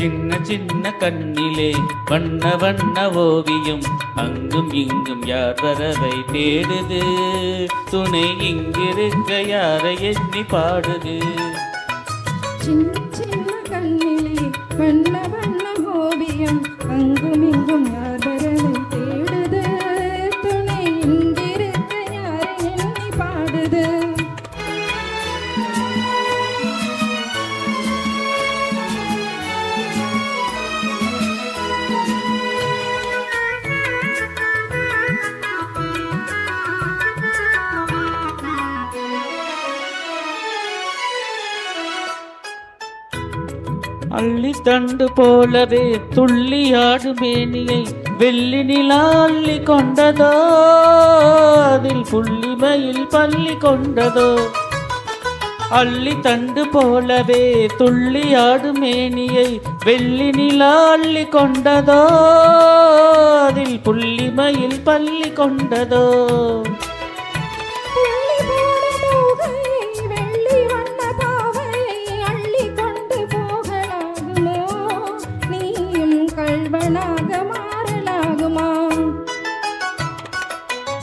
சின்ன சின்ன கண்ணிலே வண்ண வண்ண ஓவியம் அங்கும் இங்கும் யார் வரவை தேடுது துணை இங்கிருக்க யாரை எண்ணி பாடுது சின்ன சின்ன கண்ணிலே வண்ண வண்ண ஓவியம் அங்கும் இங்கும் யார் வரவை தேடுது துணை இங்கிருக்க யாரை எண்ணி பாடுது அள்ளி தண்டு போலவே துள்ளியாடும் மேனியை வெள்ளி நிலா அள்ளி கொண்டதோ அதில் புள்ளிமையில் பள்ளி கொண்டதோ அள்ளி தண்டு போலவே துள்ளியாடும் மேனியை வெள்ளி நிலா அள்ளி கொண்டதோ அதில் புள்ளிமையில் பள்ளி கொண்டதோ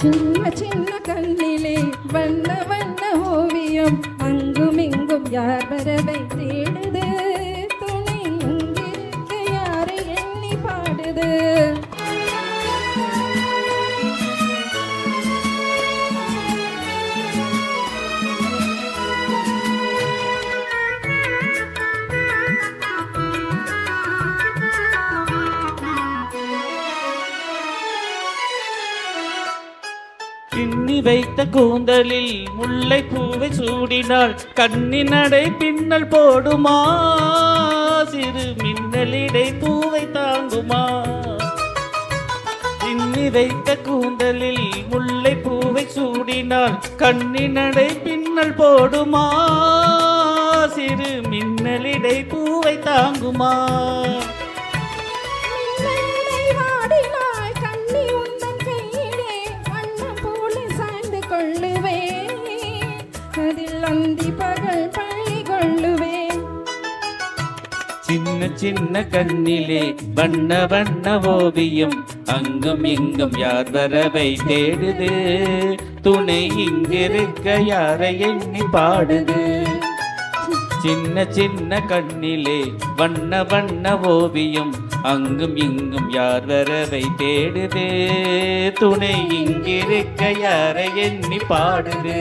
சின்ன சின்ன கண்ணிலே வண்ண வண்ண ஓவியம் அங்கும் இங்கும் யார் வரவை தேடுது துணை இங்கிருக்க யாரை எண்ணி பாடுது பின்னி வைத்த கூந்தலில் முல்லை பூவை சூடினாள் கண்ணி நடை பின்னல் போடுமா சிறு மின்னலிடை பூவை தாங்குமா பின்னி வைத்த கூந்தலில் முல்லை பூவை சூடினாள் கண்ணி நடை பின்னல் போடுமா சிறு மின்னலிடை பூவை தாங்குமா சின்ன சின்ன கண்ணிலே வண்ண வண்ண ஓவியம் அங்கும் இங்கும் யார் வரவை தேடுது துணை இங்கிருக்க யாரை எண்ணி பாடுது சின்ன சின்ன கண்ணிலே வண்ண வண்ண ஓவியம் அங்கும் இங்கும் யார் வரவை தேடுது துணை இங்கிருக்க யாரை எண்ணி பாடுது